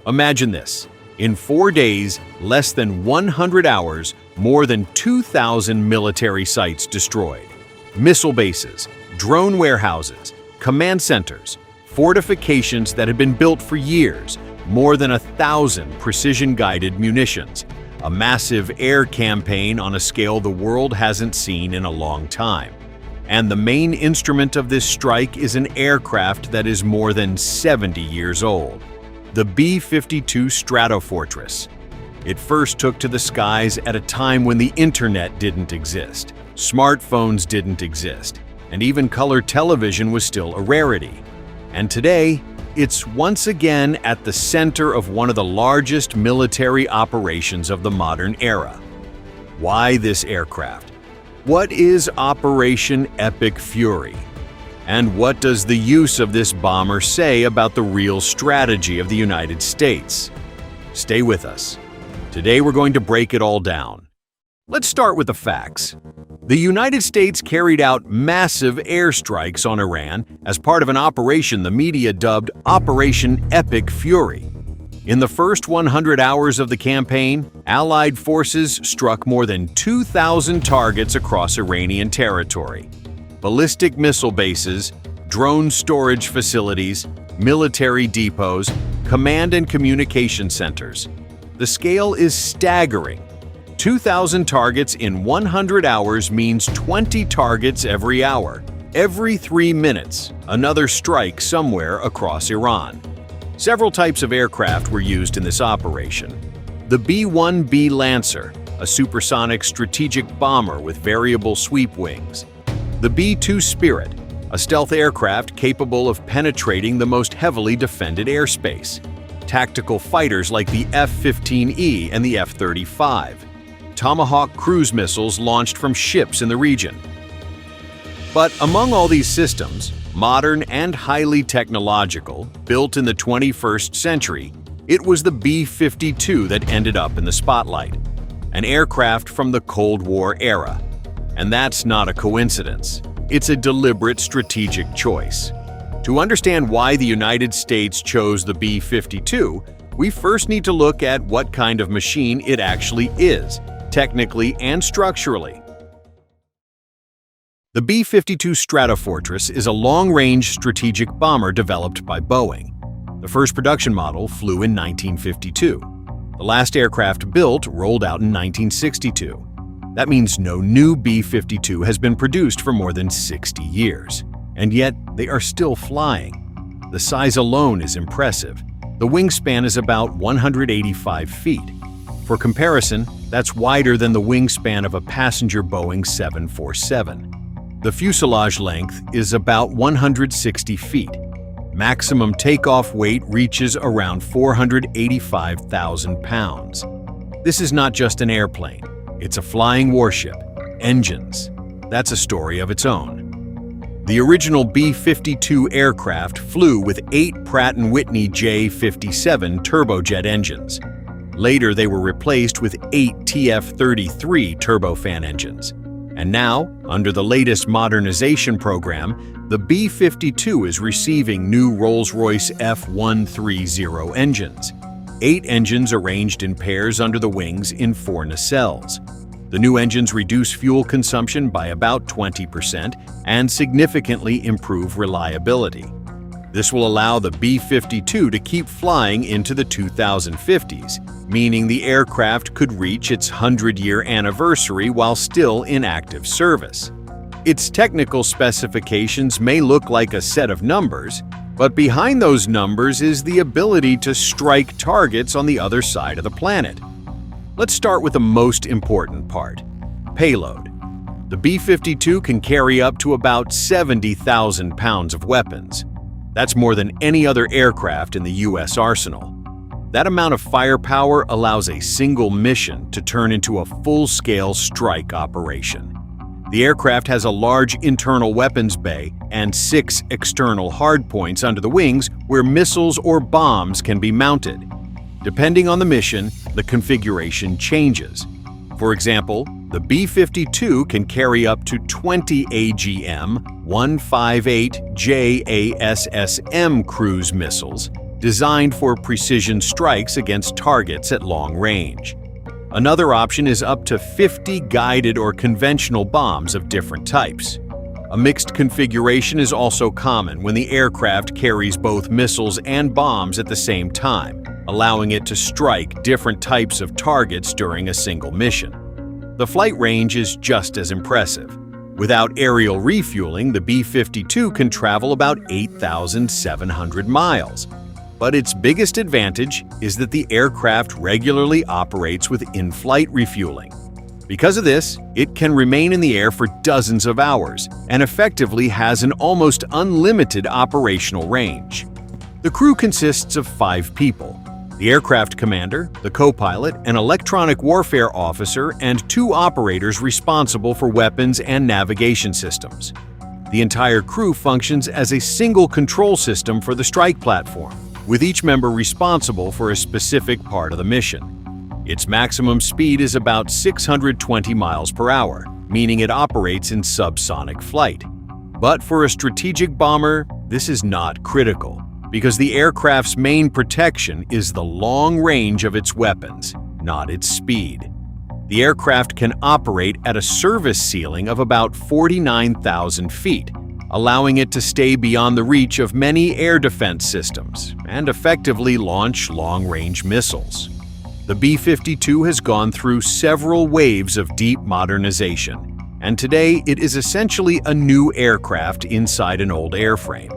Imagine this. In 4 days, less than 100 hours, more than 2,000 military sites destroyed. Missile bases, drone warehouses, command centers, fortifications that had been built for years, more than 1,000 precision-guided munitions, a massive air campaign on a scale the world hasn't seen in a long time. And the main instrument of this strike is an aircraft that is more than 70 years old. The B-52 Stratofortress. It first took to the skies at a time when the internet didn't exist, smartphones didn't exist, and even color television was still a rarity. And today, it's once again at the center of one of the largest military operations of the modern era. Why this aircraft? What is Operation Epic Fury? And what does the use of this bomber say about the real strategy of the United States? Stay with us. Today we're going to break it all down. Let's start with the facts. The United States carried out massive airstrikes on Iran as part of an operation the media dubbed Operation Epic Fury. In the first 100 hours of the campaign, Allied forces struck more than 2,000 targets across Iranian territory. Ballistic missile bases, drone storage facilities, military depots, command and communication centers. The scale is staggering. 2,000 targets in 100 hours means 20 targets every hour. Every 3 minutes, another strike somewhere across Iran. Several types of aircraft were used in this operation. The B-1B Lancer, a supersonic strategic bomber with variable sweep wings. The B-2 Spirit, a stealth aircraft capable of penetrating the most heavily defended airspace. Tactical fighters like the F-15E and the F-35. Tomahawk cruise missiles launched from ships in the region. But among all these systems, modern and highly technological, built in the 21st century, it was the B-52 that ended up in the spotlight, an aircraft from the Cold War era. And that's not a coincidence. It's a deliberate strategic choice. To understand why the United States chose the B-52, we first need to look at what kind of machine it actually is, technically and structurally. The B-52 Stratofortress is a long-range strategic bomber developed by Boeing. The first production model flew in 1952. The last aircraft built rolled out in 1962. That means no new B-52 has been produced for more than 60 years. And yet, they are still flying. The size alone is impressive. The wingspan is about 185 feet. For comparison, that's wider than the wingspan of a passenger Boeing 747. The fuselage length is about 160 feet. Maximum takeoff weight reaches around 485,000 pounds. This is not just an airplane. It's a flying warship. Engines. That's a story of its own. The original B-52 aircraft flew with 8 Pratt & Whitney J57 turbojet engines. Later, they were replaced with 8 TF-33 turbofan engines. And now, under the latest modernization program, the B-52 is receiving new Rolls-Royce F130 engines. 8 engines arranged in pairs under the wings in 4 nacelles. The new engines reduce fuel consumption by about 20% and significantly improve reliability. This will allow the B-52 to keep flying into the 2050s, meaning the aircraft could reach its 100-year anniversary while still in active service. Its technical specifications may look like a set of numbers, but behind those numbers is the ability to strike targets on the other side of the planet. Let's start with the most important part: payload. The B-52 can carry up to about 70,000 pounds of weapons. That's more than any other aircraft in the U.S. arsenal. That amount of firepower allows a single mission to turn into a full-scale strike operation. The aircraft has a large internal weapons bay and 6 external hardpoints under the wings where missiles or bombs can be mounted. Depending on the mission, the configuration changes. For example, the B-52 can carry up to 20 AGM-158 JASSM cruise missiles designed for precision strikes against targets at long range. Another option is up to 50 guided or conventional bombs of different types. A mixed configuration is also common when the aircraft carries both missiles and bombs at the same time, allowing it to strike different types of targets during a single mission. The flight range is just as impressive. Without aerial refueling, the B-52 can travel about 8,700 miles. But its biggest advantage is that the aircraft regularly operates with in-flight refueling. Because of this, it can remain in the air for dozens of hours and effectively has an almost unlimited operational range. The crew consists of 5 people: the aircraft commander, the co-pilot, an electronic warfare officer, and 2 operators responsible for weapons and navigation systems. The entire crew functions as a single control system for the strike platform, with each member responsible for a specific part of the mission. Its maximum speed is about 620 miles per hour, meaning it operates in subsonic flight. But for a strategic bomber, this is not critical, because the aircraft's main protection is the long range of its weapons, not its speed. The aircraft can operate at a service ceiling of about 49,000 feet, allowing it to stay beyond the reach of many air defense systems and effectively launch long-range missiles. The B-52 has gone through several waves of deep modernization, and today it is essentially a new aircraft inside an old airframe.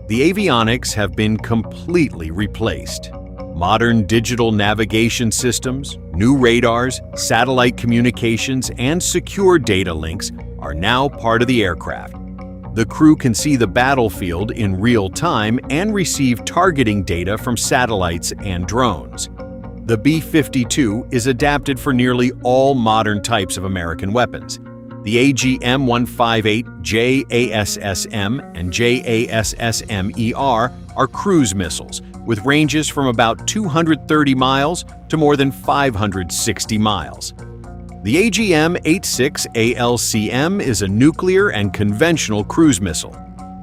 The avionics have been completely replaced. Modern digital navigation systems, new radars, satellite communications, and secure data links are now part of the aircraft. The crew can see the battlefield in real time and receive targeting data from satellites and drones. The B-52 is adapted for nearly all modern types of American weapons. The AGM-158 JASSM and JASSM-ER are cruise missiles with ranges from about 230 miles to more than 560 miles. The AGM-86 is a nuclear and conventional cruise missile.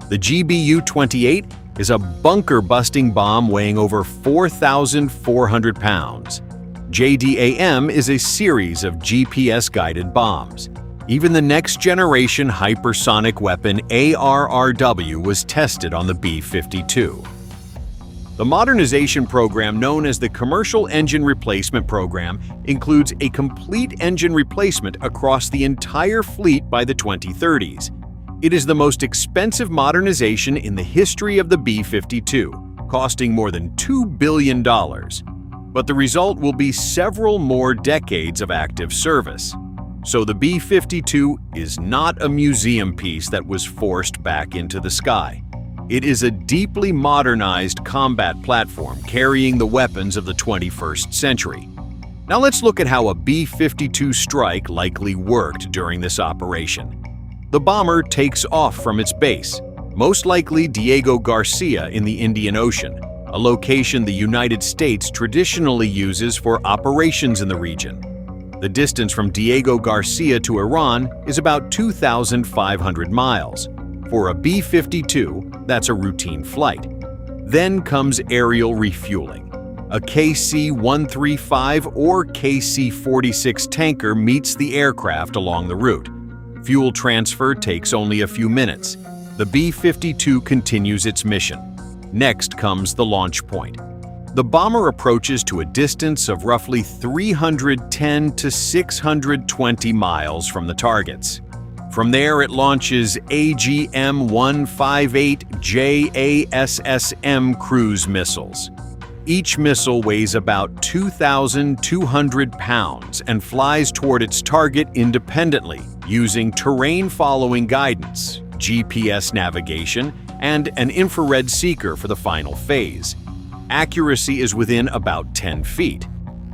The GBU-28 is a bunker-busting bomb weighing over 4,400 pounds. JDAM is a series of GPS-guided bombs. Even the next-generation hypersonic weapon ARRW was tested on the B-52. The modernization program, known as the Commercial Engine Replacement Program, includes a complete engine replacement across the entire fleet by the 2030s. It is the most expensive modernization in the history of the B-52, costing more than $2 billion. But the result will be several more decades of active service. So the B-52 is not a museum piece that was forced back into the sky. It is a deeply modernized combat platform carrying the weapons of the 21st century. Now let's look at how a B-52 strike likely worked during this operation. The bomber takes off from its base, most likely Diego Garcia in the Indian Ocean, a location the United States traditionally uses for operations in the region. The distance from Diego Garcia to Iran is about 2,500 miles. For a B-52, that's a routine flight. Then comes aerial refueling. A KC-135 or KC-46 tanker meets the aircraft along the route. Fuel transfer takes only a few minutes. The B-52 continues its mission. Next comes the launch point. The bomber approaches to a distance of roughly 310 to 620 miles from the targets. From there, it launches AGM-158 JASSM cruise missiles. Each missile weighs about 2,200 pounds and flies toward its target independently, using terrain-following guidance, GPS navigation, and an infrared seeker for the final phase. Accuracy is within about 10 feet.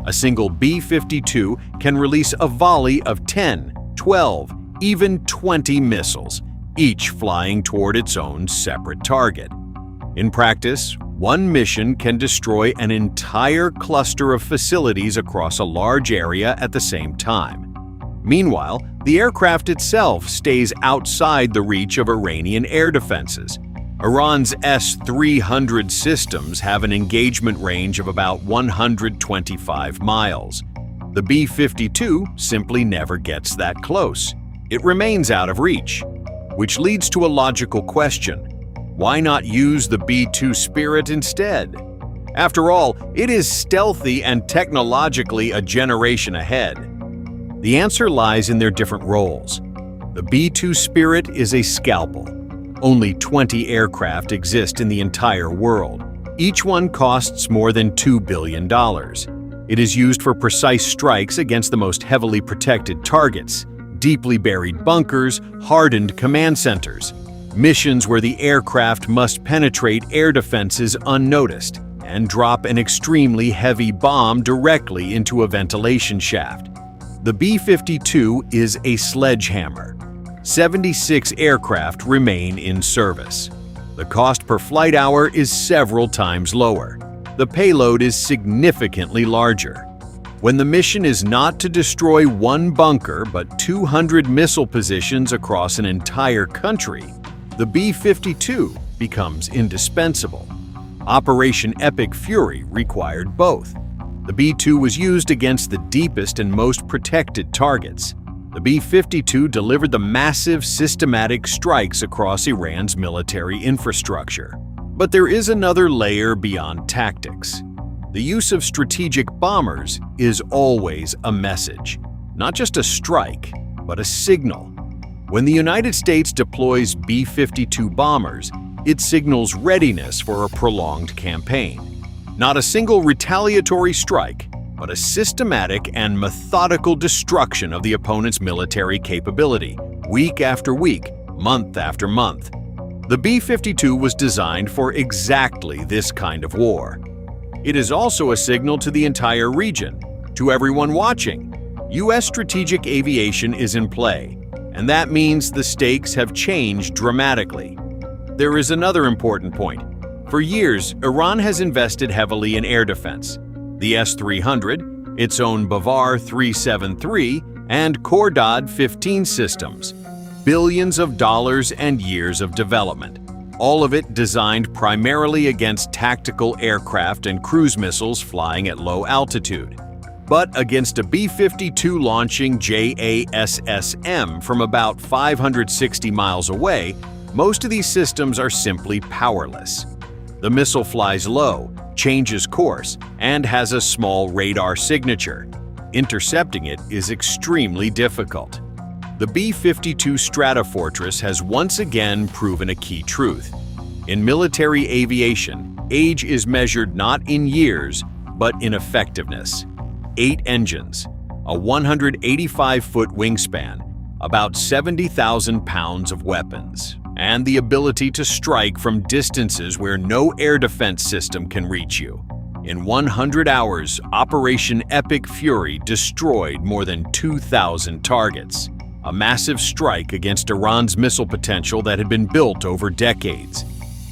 A single B-52 can release a volley of 10, 12, even 20 missiles, each flying toward its own separate target. In practice, one mission can destroy an entire cluster of facilities across a large area at the same time. Meanwhile, the aircraft itself stays outside the reach of Iranian air defenses. Iran's S-300 systems have an engagement range of about 125 miles. The B-52 simply never gets that close. It remains out of reach, which leads to a logical question. Why not use the B-2 Spirit instead? After all, it is stealthy and technologically a generation ahead. The answer lies in their different roles. The B-2 Spirit is a scalpel. Only 20 aircraft exist in the entire world. Each one costs more than $2 billion. It is used for precise strikes against the most heavily protected targets, deeply buried bunkers, hardened command centers, missions where the aircraft must penetrate air defenses unnoticed and drop an extremely heavy bomb directly into a ventilation shaft. The B-52 is a sledgehammer. 76 aircraft remain in service. The cost per flight hour is several times lower. The payload is significantly larger. When the mission is not to destroy one bunker but 200 missile positions across an entire country, the B-52 becomes indispensable. Operation Epic Fury required both. The B-2 was used against the deepest and most protected targets. The B-52 delivered the massive systematic strikes across Iran's military infrastructure. But there is another layer beyond tactics. The use of strategic bombers is always a message, not just a strike, but a signal. When the United States deploys B-52 bombers, it signals readiness for a prolonged campaign. Not a single retaliatory strike, but a systematic and methodical destruction of the opponent's military capability, week after week, month after month. The B-52 was designed for exactly this kind of war. It is also a signal to the entire region, to everyone watching. U.S. strategic aviation is in play, and that means the stakes have changed dramatically. There is another important point. For years, Iran has invested heavily in air defense. The S-300, its own Bavar-373, and Khordad-15 systems. Billions of dollars and years of development. All of it designed primarily against tactical aircraft and cruise missiles flying at low altitude. But against a B-52 launching JASSM from about 560 miles away, most of these systems are simply powerless. The missile flies low, changes course, and has a small radar signature. Intercepting it is extremely difficult. The B-52 Stratofortress has once again proven a key truth. In military aviation, age is measured not in years, but in effectiveness. 8 engines, a 185-foot wingspan, about 70,000 pounds of weapons, and the ability to strike from distances where no air defense system can reach you. In 100 hours, Operation Epic Fury destroyed more than 2,000 targets, a massive strike against Iran's missile potential that had been built over decades.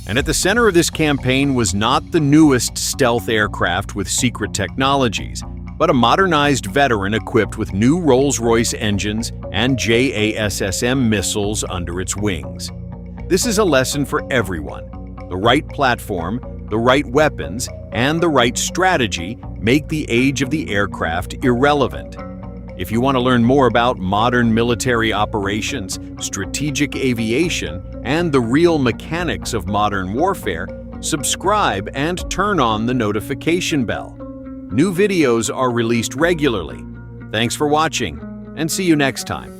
And at the center of this campaign was not the newest stealth aircraft with secret technologies, but a modernized veteran equipped with new Rolls-Royce engines and JASSM missiles under its wings. This is a lesson for everyone. The right platform, the right weapons, and the right strategy make the age of the aircraft irrelevant. If you want to learn more about modern military operations, strategic aviation, and the real mechanics of modern warfare, subscribe and turn on the notification bell. New videos are released regularly. Thanks for watching, and see you next time.